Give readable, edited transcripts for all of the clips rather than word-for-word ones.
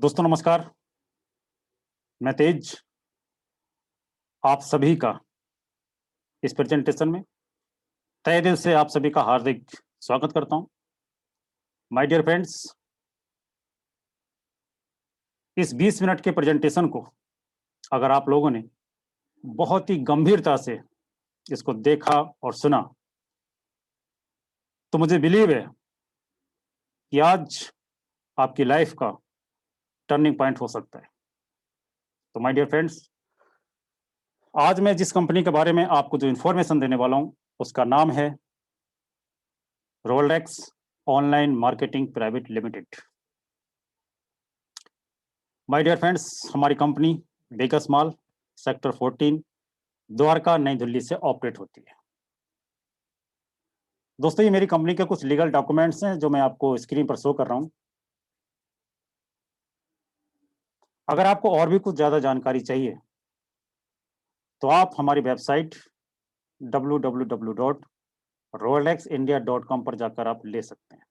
दोस्तों नमस्कार। मैं तेज आप सभी का इस प्रेजेंटेशन में तहे दिल से आप सभी का हार्दिक स्वागत करता हूं। माय डियर फ्रेंड्स, इस 20 मिनट के प्रेजेंटेशन को अगर आप लोगों ने बहुत ही गंभीरता से इसको देखा और सुना तो मुझे बिलीव है कि आज आपकी लाइफ का टर्निंग पॉइंट हो सकता है। तो माय डियर फ्रेंड्स, आज मैं जिस कंपनी के बारे में आपको जो इन्फॉर्मेशन देने वाला हूं उसका नाम है Rolex online marketing private limited. My dear friends, हमारी company Vegas mall sector 14 Dwarka Nai Delhi से ऑपरेट होती है। दोस्तों, ये मेरी कंपनी के कुछ लीगल डॉक्यूमेंट्स हैं जो मैं आपको स्क्रीन पर शो कर रहा हूं। अगर आपको और भी कुछ ज्यादा जानकारी चाहिए तो आप हमारी वेबसाइट www.rolexindia.com पर जाकर आप ले सकते हैं।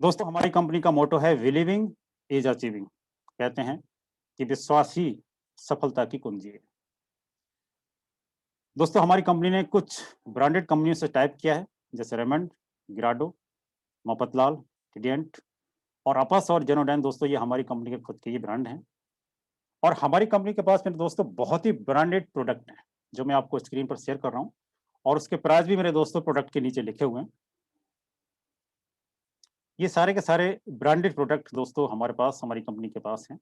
दोस्तों, हमारी कंपनी का मोटो है बिलीविंग इज अचीविंग। कहते हैं कि विश्वास ही सफलता की कुंजी है। दोस्तों, हमारी कंपनी ने कुछ ब्रांडेड कंपनियों से टाइप किया है, जैसे रेमंड, गिराडो, मफतलाल, टिडियंट और अपस और जेनोडैन। दोस्तों, ये हमारी कंपनी के खुद के ही ब्रांड हैं और हमारी कंपनी के पास मेरे दोस्तों बहुत ही ब्रांडेड प्रोडक्ट हैं जो मैं आपको स्क्रीन पर शेयर कर रहा हूँ और उसके प्राइस भी मेरे दोस्तों प्रोडक्ट के नीचे लिखे हुए हैं। ये सारे के सारे ब्रांडेड प्रोडक्ट दोस्तों हमारे पास हमारी कंपनी के पास हैं।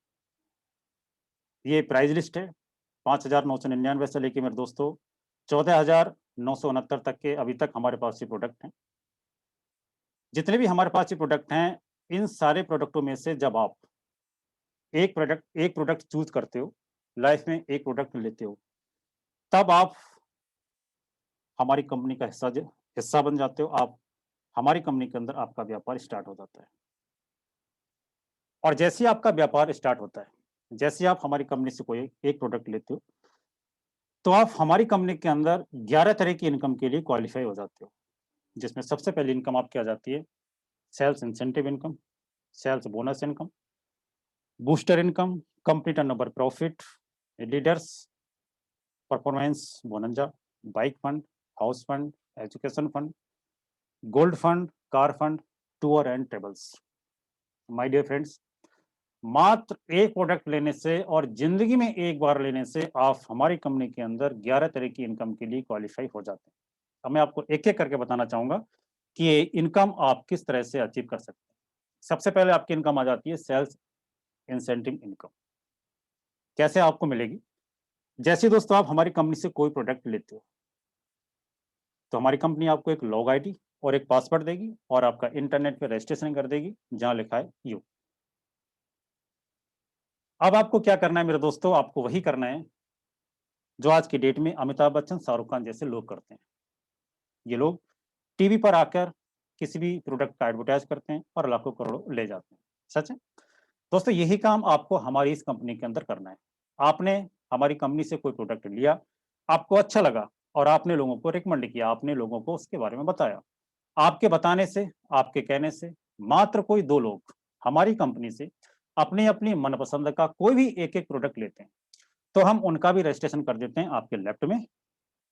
ये प्राइस लिस्ट है 5,999 से लेके मेरे दोस्तों 14,969 तक के अभी तक हमारे पास ये प्रोडक्ट हैं। जितने भी हमारे पास ये प्रोडक्ट हैं, इन सारे प्रोडक्टों में से जब आप एक प्रोडक्ट चूज करते हो, लाइफ में एक प्रोडक्ट लेते हो, तब आप हमारी कंपनी का हिस्सा बन जाते हो। आप हमारी कंपनी के अंदर आपका व्यापार स्टार्ट हो जाता है और जैसे ही आपका व्यापार स्टार्ट होता है, जैसे ही आप हमारी कंपनी से कोई एक प्रोडक्ट लेते हो तो आप हमारी कंपनी के अंदर 11 तरह की इनकम के लिए क्वालिफाई हो जाते हो, जिसमें सबसे पहली इनकम आपकी आ जाती है sales incentive income, sales bonus income, booster income, company turnover profit, leaders performance bonanza, bike fund, house fund, education fund, gold fund, car fund, tour and travels. My dear friends, मात्र एक product लेने से और जिंदगी में एक बार लेने से आप हमारी कंपनी के अंदर 11 तरह की इनकम के लिए क्वालिफाई हो जाते हैं। अब मैं आपको एक एक करके बताना चाहूंगा कि ये इनकम आप किस तरह से अचीव कर सकते हैं। सबसे पहले आपकी इनकम आ जाती है सेल्स इंसेंटिव इनकम। कैसे आपको मिलेगी? जैसे दोस्तों आप हमारी कंपनी से कोई प्रोडक्ट लेते हो तो हमारी कंपनी आपको एक लॉग आईडी और एक पासवर्ड देगी और आपका इंटरनेट पे रजिस्ट्रेशन कर देगी जहां लिखा है यू। अब आपको क्या करना है मेरे दोस्तों? आपको वही करना है जो आज की डेट में अमिताभ बच्चन, शाहरुख खान जैसे लोग करते हैं। ये लोग टीवी पर आकर किसी भी प्रोडक्ट का एडवर्टाइज करते हैं और लाखों करोड़ों ले जाते हैं। सच है दोस्तों, यही काम आपको हमारी इस कंपनी के अंदर करना है। आपने हमारी कंपनी से कोई प्रोडक्ट लिया, आपको अच्छा लगा और आपने लोगों को रिकमेंड किया, आपने लोगों को उसके बारे में बताया। आपके बताने से, आपके कहने से मात्र कोई दो लोग हमारी कंपनी से अपनी अपनी मनपसंद का कोई भी एक एक प्रोडक्ट लेते हैं तो हम उनका भी रजिस्ट्रेशन कर देते हैं आपके लेफ्ट में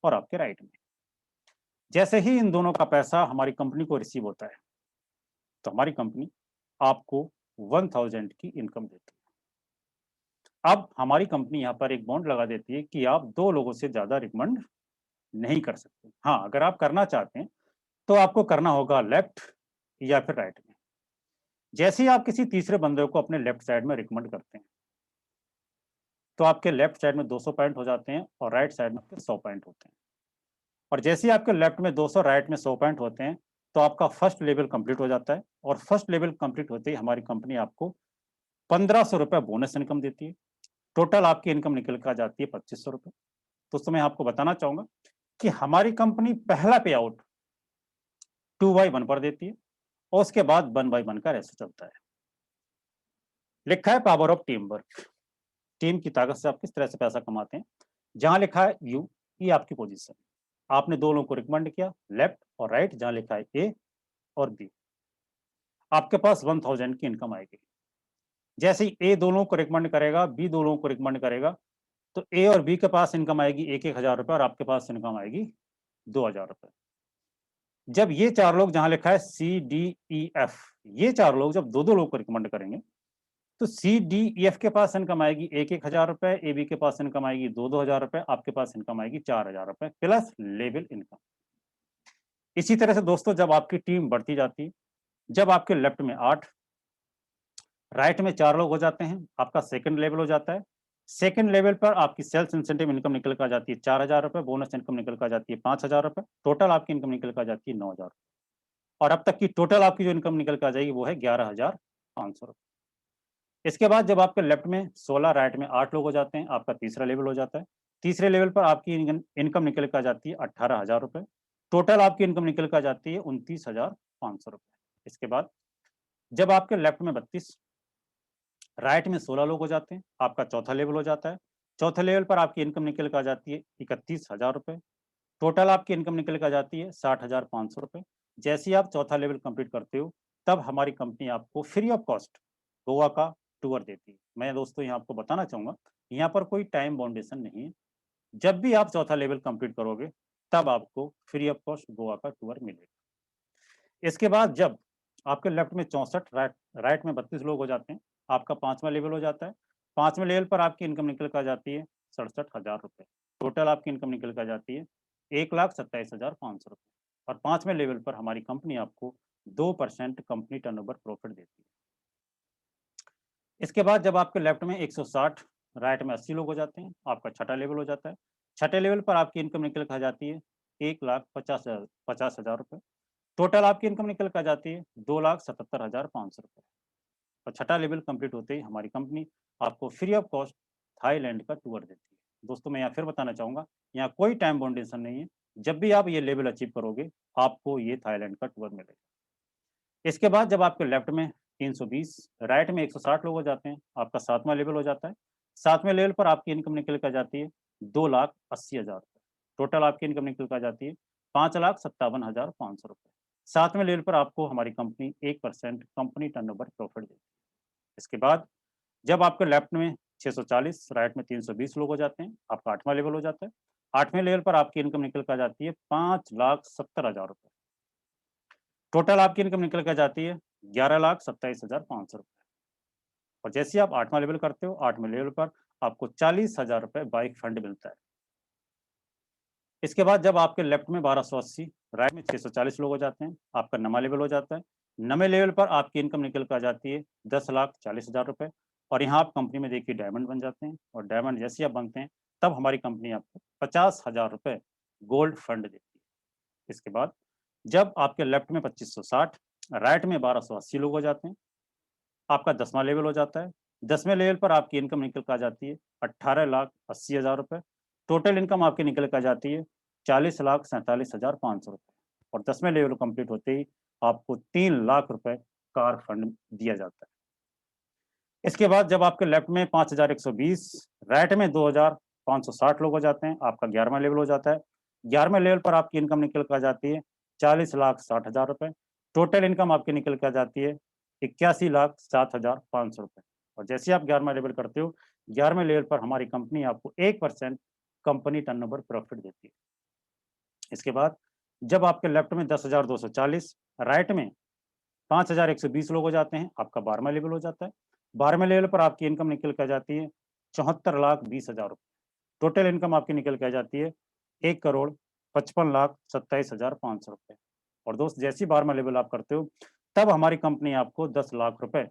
और आपके राइट में। जैसे ही इन दोनों का पैसा हमारी कंपनी को रिसीव होता है तो हमारी कंपनी आपको 1000 की इनकम देती है। अब हमारी कंपनी यहाँ पर एक बॉन्ड लगा देती है कि आप दो लोगों से ज्यादा रिकमेंड नहीं कर सकते। हाँ, अगर आप करना चाहते हैं तो आपको करना होगा लेफ्ट या फिर राइट में। जैसे ही आप किसी तीसरे बंदे को अपने लेफ्ट साइड में रिकमेंड करते हैं तो आपके लेफ्ट साइड में 200 पॉइंट हो जाते हैं और राइट साइड में आपके 100 पॉइंट होते हैं। और जैसे ही आपके लेफ्ट में 200, राइट में 100 पॉइंट होते हैं तो आपका फर्स्ट लेवल कंप्लीट हो जाता है और फर्स्ट लेवल कंप्लीट होते ही हमारी कंपनी आपको 1,500 रुपये बोनस इनकम देती है। टोटल आपकी इनकम निकल कर आ जाती है 2,500 रुपये। दोस्तों, मैं आपको बताना चाहूंगा कि हमारी कंपनी पहला पे आउट 2/1 पर देती है और उसके बाद 1/1 का ऐसे चलता है। लिखा है power of team work. Team की ताकत से आप किस तरह से पैसा कमाते हैं। जहां लिखा है यू, ये आपकी पोजीशन। आपने दो लोगों को रिकमेंड किया, लेफ्ट और राइट, जहां लिखा है ए और बी। आपके पास 1000 की इनकम आएगी। जैसे ही ए दोनों को रिकमेंड करेगा, बी दोनों को रिकमेंड करेगा, तो ए और बी के पास इनकम आएगी 1,000 रुपए और आपके पास इनकम आएगी 2,000 रुपए। जब ये चार लोग, जहां लिखा है सी डी ई एफ, ये चार लोग जब दो दो लोग को रिकमेंड करेंगे, तो सी डी ई एफ के पास इनकम आएगी 1,000 रुपए, ए बी के पास इनकम आएगी 2,000 रुपए, आपके पास इनकम आएगी 4,000 रुपए प्लस लेवल इनकम। इसी तरह से दोस्तों जब आपकी टीम बढ़ती जाती है, जब आपके लेफ्ट में 8, राइट में 4 लोग हो जाते हैं, आपका सेकंड लेवल हो जाता है। सेकंड लेवल पर आपकी सेल्स इंसेंटिव इनकम निकल कर जाती है 4,000 रुपए, बोनस इनकम निकल कर जाती है 5,000 रुपए, टोटल आपकी इनकम निकल कर जाती है 9,000। और अब तक की टोटल आपकी जो इनकम निकल कर आ जाएगी वो है 11,500 रुपए। इसके बाद जब आपके लेफ्ट में 16, राइट में 8 लोग हो जाते हैं, आपका तीसरा लेवल हो जाता है। तीसरे लेवल पर आपकी इनकम निकल कर जाती है 18,000 रुपए, टोटल आपकी इनकम निकल कर जाती है 29,500 रुपए। इसके बाद जब आपके लेफ्ट में 32, राइट में 16 लोग हो जाते हैं, आपका चौथा लेवल हो जाता है। चौथे लेवल पर आपकी इनकम निकल कर आ जाती है 31,000 रुपए, टोटल आपकी इनकम निकल कर जाती है 60,500 रुपए। जैसे ही आप चौथा लेवल कंप्लीट करते हो, तब हमारी कंपनी आपको फ्री ऑफ कॉस्ट गोवा का टूर देती है। मैं दोस्तों यहाँ आपको बताना चाहूंगा, यहाँ पर कोई टाइम बाउंडेशन नहीं है। जब भी आप चौथा लेवल कंप्लीट करोगे, तब आपको फ्री ऑफ कॉस्ट गोवा का टूर मिलेगा। इसके बाद जब आपके लेफ्ट में 64, राइट में 32 लोग हो जाते हैं, आपका पांचवा लेवल हो जाता है। पांचवें लेवल पर आपकी इनकम निकल कर जाती है 67,000 रुपए, टोटल आपकी इनकम निकल कर जाती है 1,27,500 रुपए। और पांचवें लेवल पर हमारी कंपनी आपको 2% कंपनी टर्नओवर प्रॉफिट देती है। इसके बाद जब आपके लेफ्ट में 160, राइट में 80 लोग हो जाते हैं, आपका छठा लेवल हो जाता है। छठे लेवल पर आपकी इनकम निकल कर जाती है 1,50,000 रुपए, टोटल आपकी इनकम निकल कर जाती है 2,77,500 रुपए। और छठा लेवल कंप्लीट होते ही हमारी कंपनी आपको फ्री ऑफ कॉस्ट थाईलैंड का टूर देती है। दोस्तों मैं यहाँ फिर बताना चाहूंगा, यहाँ कोई टाइम बाउंडेशन नहीं है। जब भी आप ये लेवल अचीव करोगे, आपको ये थाईलैंड का टूर मिलेगा। इसके बाद जब आपके लेफ्ट में 320, राइट में 160 लोग हो जाते हैं, आपका सातवां लेवल हो जाता है। सातवें लेवल पर आपकी इनकम निकल कर जाती है 2,80,000 रुपए, टोटल आपकी इनकम निकल कर जाती है 5,57,500 रुपए। सातवें लेवल पर आपको हमारी कंपनी 1% कंपनी टर्नओवर प्रॉफिट देती है। इसके बाद जब आपके लेफ्ट में 640, राइट में 320 लोग हो जाते हैं, आपका आठवां लेवल हो जाता है। आठवें लेवल पर आपकी इनकम निकल कर जाती है 5,70,000 रुपए, टोटल आपकी इनकम निकल कर जाती है 11,27,500 रुपए। और जैसे ही आप आठवां लेवल करते हो, आठवें लेवल पर आपको 40,000 रुपए बाइक फंड मिलता है। इसके बाद जब आपके लेफ्ट में 1280, राइट में 640 लोग हो जाते हैं, आपका नमा लेवल हो जाता है। नवे लेवल पर आपकी इनकम निकल कर आ जाती है 10,40,000 रुपए। और यहाँ आप कंपनी में देखिए डायमंड बन जाते हैं, और डायमंड जैसे आप बनते हैं, तब हमारी कंपनी आपको 50,000 रुपए गोल्ड फंड देती है। इसके बाद जब आपके लेफ्ट में 2560, राइट में 1280 लोग हो जाते हैं, आपका 10वां लेवल हो जाता है। 10वें लेवल पर आपकी इनकम निकल कर आ जाती है 18,80,000 रुपए, टोटल इनकम आपकी निकल कर आ जाती है 40,47,500 रुपए। और 10वें लेवल कंप्लीट होते ही आपको 3 लाख रुपए कार फंड दिया जाता है। इसके बाद जब आपके लेफ्ट में 5,120, राइट में 2,560 लोग हो जाते हैं, आपका 11वां लेवल हो जाता है। 11वें लेवल पर आपकी इनकम निकल कर आ जाती है 40,60,000 रुपए, टोटल इनकम आपकी निकल कर आ जाती है 81,07,500 रुपए। और जैसे आप 11वां लेवल करते हो, 11वें लेवल पर हमारी कंपनी आपको 1% कंपनी टर्नओवर प्रॉफिट देती है। इसके बाद जब आपके लेफ्ट में 10,240, राइट में 5,120 लोग हो जाते हैं, आपका 12वां लेवल हो जाता है। 12वें लेवल पर आपकी इनकम निकल कर जाती है 74,20,000 रुपए, टोटल इनकम आपकी निकल कर जाती है 1,55,27,500 रुपए। और दोस्त जैसे ही 12वां लेवल आप करते हो, तब हमारी कंपनी आपको 10 लाख रुपए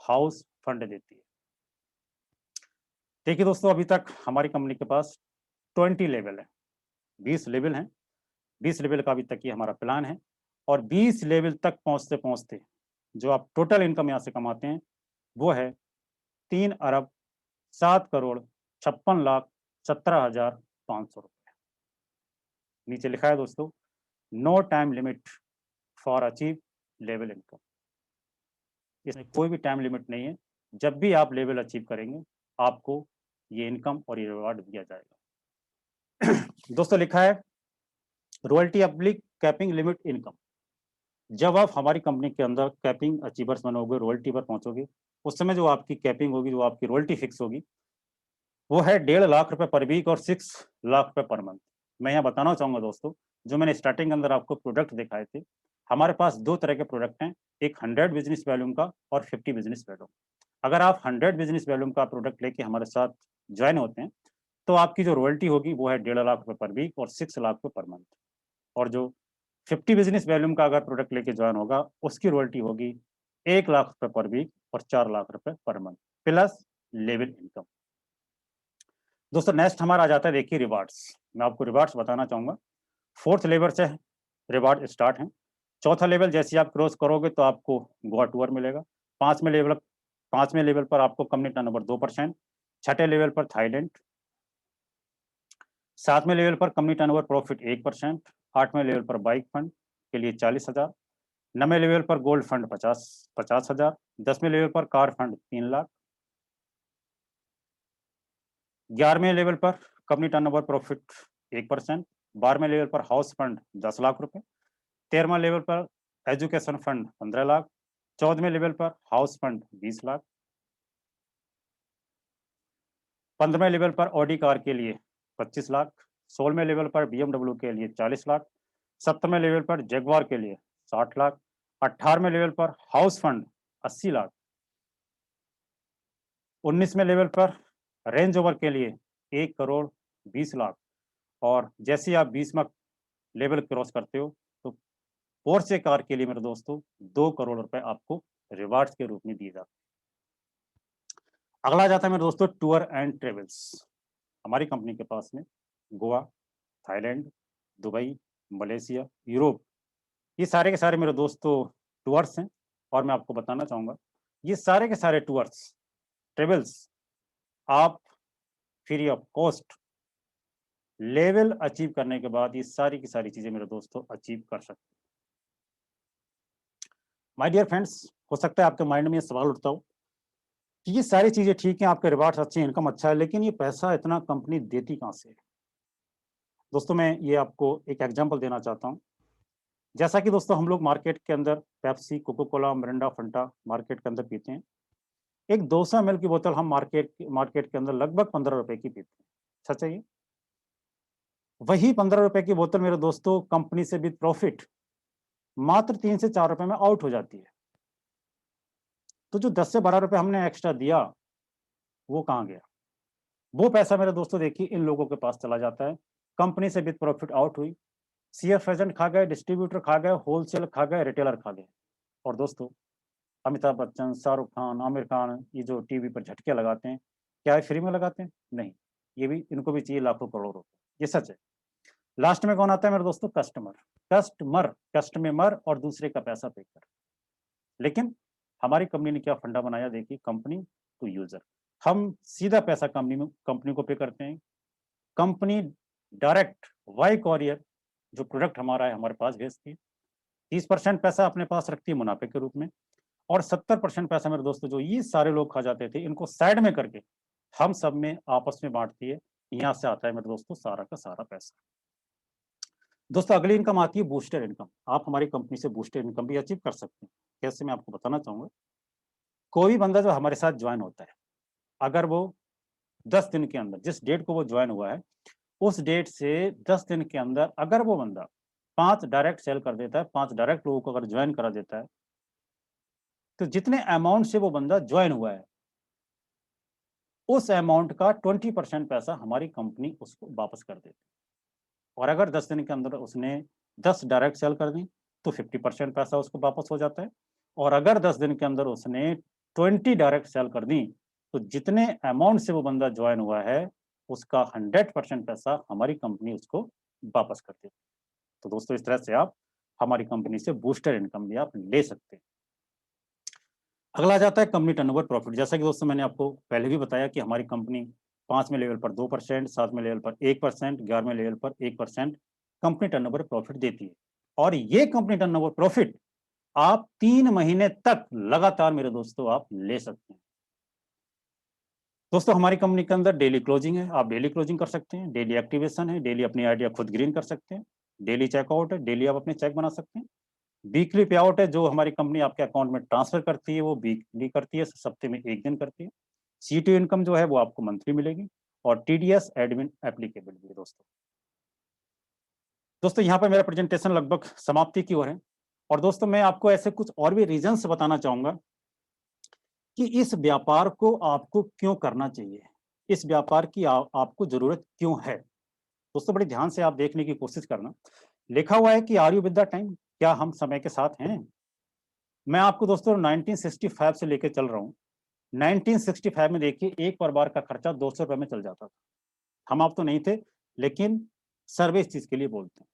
हाउस फंड देती है। देखिए दोस्तों, अभी तक हमारी कंपनी के पास 20 लेवल है, 20 लेवल हैं। 20 लेवल का अभी तक ये हमारा प्लान है। और 20 लेवल तक पहुंचते पहुंचते जो आप टोटल इनकम यहाँ से कमाते हैं, वो है 3,07,56,17,500 रुपए। नीचे लिखा है दोस्तों, no time limit for achieve level income. इसमें कोई भी टाइम लिमिट नहीं है। जब भी आप लेवल अचीव करेंगे, आपको ये इनकम और ये रिवार्ड दिया जाएगा। दोस्तों लिखा है रॉयल्टी अप्लिक कैपिंग लिमिट इनकम। जब आप हमारी कंपनी के अंदर कैपिंग अचीवर्स बनोगे, रॉयल्टी पर पहुंचोगे, उस समय जो आपकी कैपिंग होगी, जो आपकी रॉयल्टी फिक्स होगी, वो है 1.5 लाख रुपए पर वीक और 6 लाख रुपए पर मंथ। मैं यहाँ बताना चाहूंगा दोस्तों, जो मैंने स्टार्टिंग के अंदर आपको प्रोडक्ट दिखाए थे, हमारे पास 2 तरह के प्रोडक्ट हैं, एक 100 बिजनेस वॉल्यूम का और 50 बिजनेस वॉल्यूम। अगर आप 100 बिजनेस वॉल्यूम का प्रोडक्ट लेके हमारे साथ ज्वाइन होते हैं, तो आपकी जो रॉयल्टी होगी वो है 1.5 लाख रुपए पर वीक और 6 लाख रुपए पर मंथ। और जो 50 बिजनेस वॉल्यूम का अगर प्रोडक्ट लेके ज्वाइन होगा, उसकी रॉयल्टी होगी 1 लाख रुपए पर वीक और 4 लाख रुपए per month plus level income. दोस्तों नेक्स्ट हमारा आ जाता है, देखिए रिवार्ड्स। मैं आपको रिवार्ड्स बताना चाहूंगा। 4th लेवल से रिवार्ड स्टार्ट है। 4था लेवल जैसे आप क्रॉस करोगे तो आपको गोवा टूर मिलेगा। 5वें लेवल पर आपको कंपनी टर्नओवर 2%। 6ठे लेवल पर थाईलैंड। 7वें लेवल पर कंपनी टर्नओवर प्रॉफिट 1%। 8वें लेवल पर बाइक फंड के लिए 40,000। 9वें लेवल पर गोल्ड फंड 50,000। 10वें लेवल पर कार फंड 3 लाख। 11वें लेवल पर कंपनी टर्नओवर प्रॉफिट 1%। 12वें लेवल पर हाउस फंड 10 लाख रुपए। 13वां लेवल पर एजुकेशन फंड 15 लाख। 14वें लेवल पर हाउस फंड 20 लाख। 15वें लेवल पर ऑडी कार के लिए 25 लाख। 16वें लेवल पर BMW के लिए 40 लाख। 17वें लेवल पर जगुआर के लिए 60 लाख। 18वें लेवल पर हाउस फंड 80 लाख। 19वें लेवल पर रेंज ओवर के लिए 1 करोड़ 20 लाख। और जैसे ही आप 20वां लेवल क्रॉस करते हो तो पोर्शे कार के लिए मेरे दोस्तों 2 करोड़ रुपए आपको रिवार्ड्स के रूप में दिए जाते हैं। अगला जाता है मेरे दोस्तों टूर एंड ट्रेवल्स। हमारी कंपनी के पास में Goa, Thailand, Dubai, Malaysia, Europe, ये सारे के सारे मेरे दोस्तों टूर्स हैं। और मैं आपको बताना चाहूंगा, ये सारे के सारे टूर्स, ट्रेवल्स आप free of cost level achieve करने के बाद ये सारी की सारी चीजें मेरे दोस्तों अचीव कर सकते हैं। माय डियर फ्रेंड्स, हो सकता है आपके माइंड में ये सवाल उठता हो कि ये सारी चीजें ठीक हैं, आपके रिवार्ड्स अच्छे, इनकम अच्छा है, लेकिन ये पैसा इतना कंपनी देती कहाँ से है? दोस्तों मैं ये आपको एक एग्जांपल देना चाहता हूँ। जैसा कि दोस्तों हम लोग मार्केट के अंदर Pepsi, Coca Cola, Mirinda, Fanta market के अंदर पीते हैं। एक 200 ml की बोतल हम मार्केट के अंदर लगभग 15 रुपए की पीते हैं। सच है ये? वही 15 रुपए की बोतल मेरे दोस्तों कंपनी से विद प्रॉफिट मात्र 3 से 4 रुपए में आउट हो जाती है। तो जो 10 से 12 रुपए हमने एक्स्ट्रा दिया, वो कहाँ गया? वो पैसा मेरे दोस्तों देखिए इन लोगों के पास चला जाता है। कंपनी से विद प्रॉफिट आउट हुई, सीएफ एजेंट खा गए, डिस्ट्रीब्यूटर खा गए, होलसेल खा गए, रिटेलर खा गए। और दोस्तों अमिताभ बच्चन, शाहरुख खान, आमिर खान ये जो टीवी पर झटके लगाते हैं, क्या ये फ्री में लगाते हैं? नहीं, ये भी इनको भी चाहिए लाखों करोड़ों रुपए, ये सच है। लास्ट में कौन आता है मेरे दोस्तों? कस्टमर। कस्टमर और दूसरे का पैसा पे कर। लेकिन हमारी कंपनी ने क्या फंडा बनाया, देखिए, कंपनी टू यूजर। हम सीधा पैसा कंपनी को पे करते हैं। कंपनी डायरेक्ट वाई कॉरियर जो प्रोडक्ट हमारा है हमारे पास भेजती है। 30% पैसा अपने पास रखती है मुनाफे के रूप में, और 70% पैसा मेरे दोस्तों जो ये सारे लोग खा जाते थे, इनको साइड में करके हम सब में आपस में बांटती है। यहाँ से आता है मेरे दोस्तों सारा का सारा पैसा। दोस्तों अगली इनकम आती है बूस्टर इनकम। आप हमारी कंपनी से बूस्टर इनकम भी अचीव कर सकते हैं। कैसे, मैं आपको बताना चाहूंगा। कोई भी बंदा जो हमारे साथ ज्वाइन होता है, अगर वो 10 दिन के अंदर, जिस डेट को वो ज्वाइन हुआ है, उस डेट से 10 दिन के अंदर अगर वो बंदा 5 डायरेक्ट सेल कर देता है, 5 डायरेक्ट लोगों को अगर ज्वाइन करा देता है, तो जितने अमाउंट से वो बंदा ज्वाइन हुआ है, उस अमाउंट का 20% पैसा हमारी कंपनी उसको वापस कर देती है। और अगर 10 दिन के अंदर उसने 10 डायरेक्ट सेल कर दी, तो 50% पैसा उसको वापस हो जाता है। और अगर 10 दिन के अंदर उसने 20 डायरेक्ट सेल कर दी, तो जितने अमाउंट से वो बंदा ज्वाइन हुआ है, उसका 100% पैसा हमारी कंपनी उसको वापस कर देती है। तो दोस्तों इस तरह से आप हमारी कंपनी से बूस्टर इनकम भी आप ले सकते हैं। अगला जाता है कंपनी टर्नओवर प्रॉफिट। जैसा कि दोस्तों मैंने आपको पहले भी बताया कि हमारी कंपनी 5वें लेवल पर 2%, 7वें लेवल पर 1%, 11वें लेवल पर 1% कंपनी टर्नओवर प्रॉफिट देती है। और ये कंपनी टर्नओवर प्रॉफिट आप 3 महीने तक लगातार मेरे दोस्तों आप ले सकते हैं। दोस्तों हमारी कंपनी के अंदर डेली क्लोजिंग है, आप डेली क्लोजिंग कर सकते हैं, डेली एक्टिवेशन है, डेली अपनी आइडिया खुद ग्रीन कर सकते हैं, डेली चेकआउट है, डेली आप अपने चेक बना सकते हैं। वीकली पे आउट है जो हमारी कंपनी आपके अकाउंट में ट्रांसफर करती है वो वीकली करती है, हफ्ते में एक दिन करती है। सीटीओ इनकम जो है वो आपको मंथली मिलेगी और टीडीएस एडमिन एप्लीकेबल भी है दोस्तों। दोस्तों यहाँ पर मेरा प्रेजेंटेशन लगभग समाप्ति की ओर है और दोस्तों मैं आपको ऐसे कुछ और भी रीजंस बताना चाहूंगा कि इस व्यापार को आपको क्यों करना चाहिए, इस व्यापार की आपको जरूरत क्यों है। दोस्तों बड़े ध्यान से आप देखने की कोशिश करना। लिखा हुआ है कि are you with the time, क्या हम समय के साथ हैं। मैं आपको दोस्तों 1965 से लेकर चल रहा हूँ। 1965 में देखिए एक परिवार का खर्चा 200 रुपए में चल जाता था। हम आप तो नहीं थे, लेकिन सर्वे इस चीज के लिए बोलते हैं।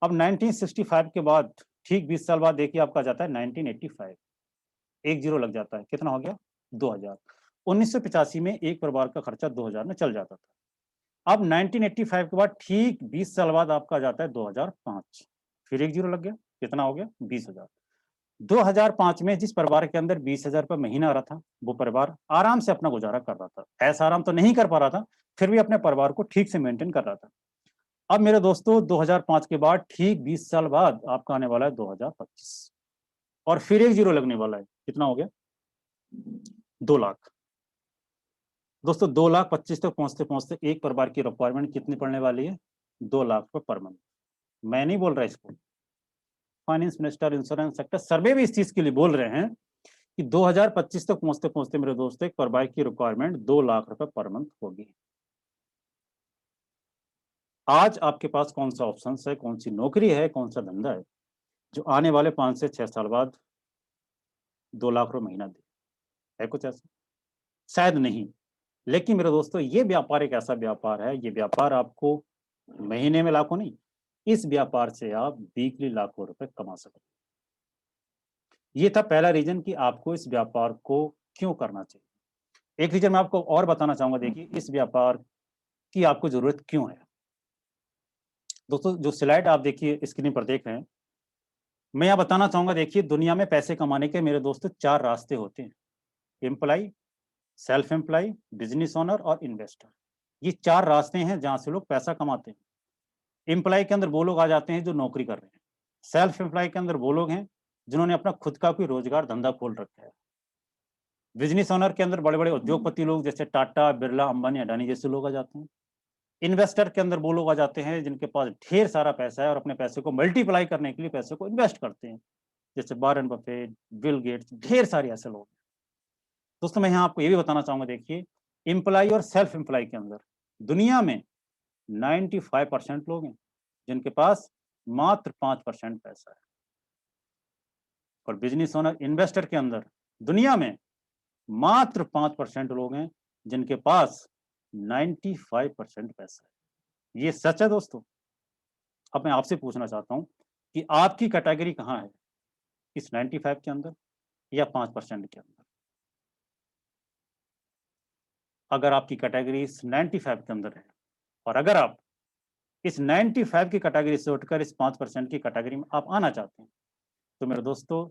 अब 1965 के बाद ठीक 20 साल बाद देखिए आपका जाता है 1985, एक जीरो लग जाता है, कितना हो गया 2000। 1985 में एक परिवार का खर्चा 2000 में चल जाता था। अब 1985 के बाद ठीक 20 साल बाद आपका जाता है 2005, फिर एक जीरो लग गया, कितना हो गया 20,000। 2005 में जिस परिवार के अंदर 20,000 रुपये महीना आ रहा था वो परिवार आराम से अपना गुजारा कर रहा था, ऐसा आराम तो नहीं कर पा रहा था, फिर भी अपने परिवार को ठीक से मेंटेन कर रहा था। अब मेरे दोस्तों 2005 के बाद ठीक 20 साल बाद आपका आने वाला है 2025 और फिर एक जीरो लगने वाला है, कितना हो गया 2 लाख। दोस्तों 2,25,000 तक पहुंचते पहुंचते एक परिवार की रिक्वायरमेंट कितनी पड़ने वाली है, 2 लाख रुपए पर मंथ। मैं नहीं बोल रहा इसको, फाइनेंस मिनिस्टर, इंश्योरेंस सेक्टर, सर्वे भी इस चीज के लिए बोल रहे हैं कि 2025 तक पहुंचते पहुंचते मेरे दोस्तों एक परिवार की रिक्वायरमेंट 2 लाख रुपए पर मंथ होगी। आज आपके पास कौन सा ऑप्शन है, कौन सी नौकरी है, कौन सा धंधा है जो आने वाले 5 से 6 साल बाद 2 लाख रुपए महीना दे, है कुछ ऐसा? शायद नहीं। लेकिन मेरे दोस्तों ये व्यापार एक ऐसा व्यापार है, ये व्यापार आपको महीने में लाखों नहीं, इस व्यापार से आप वीकली लाखों रुपए कमा सकते। ये था पहला रीजन कि आपको इस व्यापार को क्यों करना चाहिए। एक रीजन मैं आपको और बताना चाहूंगा, देखिए इस व्यापार की आपको जरूरत क्यों है। दोस्तों जो स्लाइड आप देखिए स्क्रीन पर देख रहे हैं, मैं यहाँ बताना चाहूंगा, देखिए दुनिया में पैसे कमाने के मेरे दोस्तों 4 रास्ते होते हैं, employee, self employ, business owner और इन्वेस्टर। ये 4 रास्ते हैं जहां से लोग पैसा कमाते हैं। एम्प्लॉय के अंदर वो लोग आ जाते हैं जो नौकरी कर रहे हैं। सेल्फ एम्प्लॉय के अंदर वो लोग हैं जिन्होंने अपना खुद का कोई रोजगार धंधा खोल रखा है। बिजनेस ओनर के अंदर बड़े बड़े उद्योगपति लोग जैसे टाटा, बिरला, अंबानी, अडानी जैसे लोग आ जाते हैं। इन्वेस्टर के अंदर वो लोग आ जाते हैं जिनके पास ढेर सारा पैसा है और अपने पैसे को मल्टीप्लाई करने के लिए पैसे को इन्वेस्ट करते हैं, जैसे वॉरेन बफेट, बिल गेट्स, ढेर सारे ऐसे लोग। दोस्तों मैं यहाँ आपको ये भी बताना चाहूंगा, देखिए एम्प्लॉय और सेल्फ एम्प्लॉय के अंदर दुनिया में 95% लोग हैं जिनके पास मात्र 5% पैसा है। और बिजनेस ओनर, इन्वेस्टर के अंदर दुनिया में मात्र 5% लोग हैं जिनके पास 95% पैसा है। ये सच है दोस्तों। अब मैं आपसे पूछना चाहता हूं कि आपकी कैटेगरी कहां है, इस 95 के अंदर या 5% के अंदर? अगर आपकी कैटेगरी इस 95 के अंदर है और अगर आप इस 95 की कैटेगरी से उठकर इस 5% की कैटेगरी में आप आना चाहते हैं, तो मेरे दोस्तों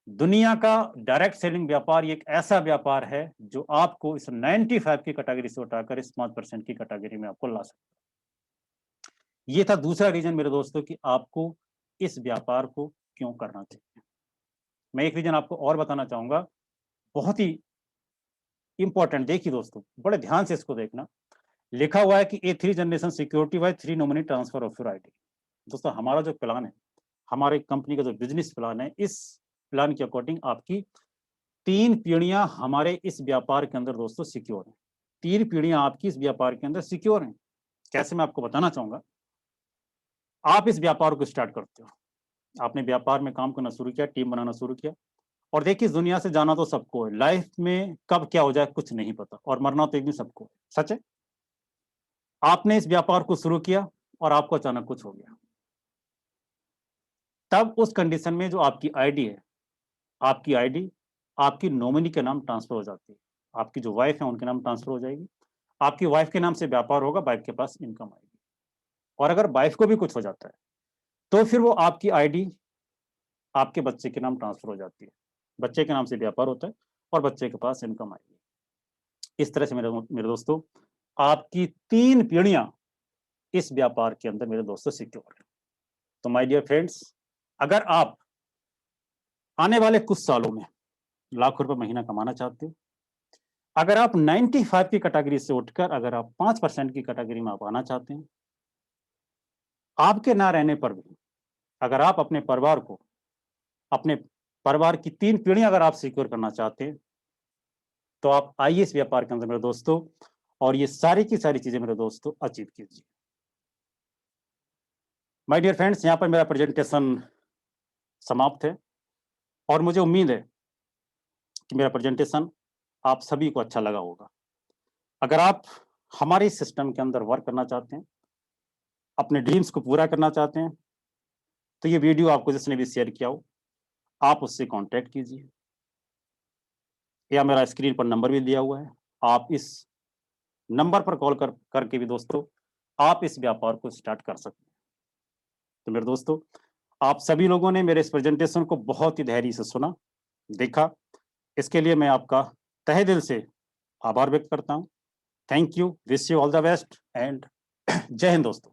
दुनिया का डायरेक्ट सेलिंग व्यापार एक ऐसा व्यापार है जो आपको इस 95 की कैटेगरी से उठाकर इस 5% की कैटेगरी में आपको ला सकता है। ये था दूसरा रीजन मेरे दोस्तों कि आपको इस व्यापार को क्यों करना चाहिए। मैं एक रीजन आपको और बताना चाहूंगा, बहुत ही इंपॉर्टेंट। देखिए दोस्तों बड़े ध्यान से इसको देखना, लिखा हुआ है कि A3 generation security bye 3 nominee transfer of your ID. दोस्तों हमारा जो प्लान है, हमारे कंपनी का जो बिजनेस प्लान है, इस प्लान के अकॉर्डिंग आपकी 3 पीढ़ियां हमारे इस व्यापार के अंदर दोस्तों सिक्योर हैं। 3 पीढ़ियां आपकी इस व्यापार के अंदर सिक्योर हैं। कैसे, मैं आपको बताना चाहूंगा। आप इस व्यापार को स्टार्ट करते हो, आपने व्यापार में काम करना शुरू किया, टीम बनाना शुरू किया, और देखिए दुनिया से जाना तो सबको है, लाइफ में कब क्या हो जाए कुछ नहीं पता, और मरना तो एक दिन सबको है, सच है। आपने इस व्यापार को शुरू किया और आपको अचानक कुछ हो गया, तब उस कंडीशन में जो आपकी आईडी है, आपकी आईडी आपकी नॉमिनी के नाम ट्रांसफर हो जाती है। आपकी जो वाइफ है उनके नाम ट्रांसफर हो जाएगी, आपकी वाइफ के नाम से व्यापार होगा, वाइफ के पास इनकम आएगी। और अगर वाइफ को भी कुछ हो जाता है तो फिर वो आपकी आईडी आपके बच्चे के नाम ट्रांसफर हो जाती है, बच्चे के नाम से व्यापार होता है और बच्चे के पास इनकम आएगी। इस तरह से मेरे मेरे दोस्तों आपकी 3 पीढ़ियां इस व्यापार के अंदर मेरे दोस्तों सिक्योर है। तो माय डियर फ्रेंड्स, अगर आप आने वाले कुछ सालों में लाखों रुपए महीना कमाना चाहते हो, अगर आप 95 की कैटेगरी से उठकर अगर आप 5% की कैटेगरी में आप आना चाहते हैं, आपके ना रहने पर भी अगर आप अपने परिवार की 3 पीढ़ियाँ अगर आप सिक्योर करना चाहते हैं, तो आप आइए इस व्यापार के अंदर मेरे दोस्तों, और ये सारी की सारी चीज़ें मेरे दोस्तों अचीव कीजिए। माय डियर फ्रेंड्स, यहाँ पर मेरा प्रेजेंटेशन समाप्त है और मुझे उम्मीद है कि मेरा प्रेजेंटेशन आप सभी को अच्छा लगा होगा। अगर आप हमारे इस सिस्टम के अंदर वर्क करना चाहते हैं, अपने ड्रीम्स को पूरा करना चाहते हैं, तो ये वीडियो आपको जिसने भी शेयर किया हो, आप उससे कॉन्टैक्ट कीजिए। या मेरा स्क्रीन पर नंबर भी दिया हुआ है, आप इस नंबर पर कॉल करके भी दोस्तों आप इस व्यापार को स्टार्ट कर सकते हैं। तो मेरे दोस्तों, आप सभी लोगों ने मेरे इस प्रेजेंटेशन को बहुत ही धैर्य से सुना, देखा, इसके लिए मैं आपका तहे दिल से आभार व्यक्त करता हूँ। Thank you, wish you all the best and जय हिंद दोस्तों।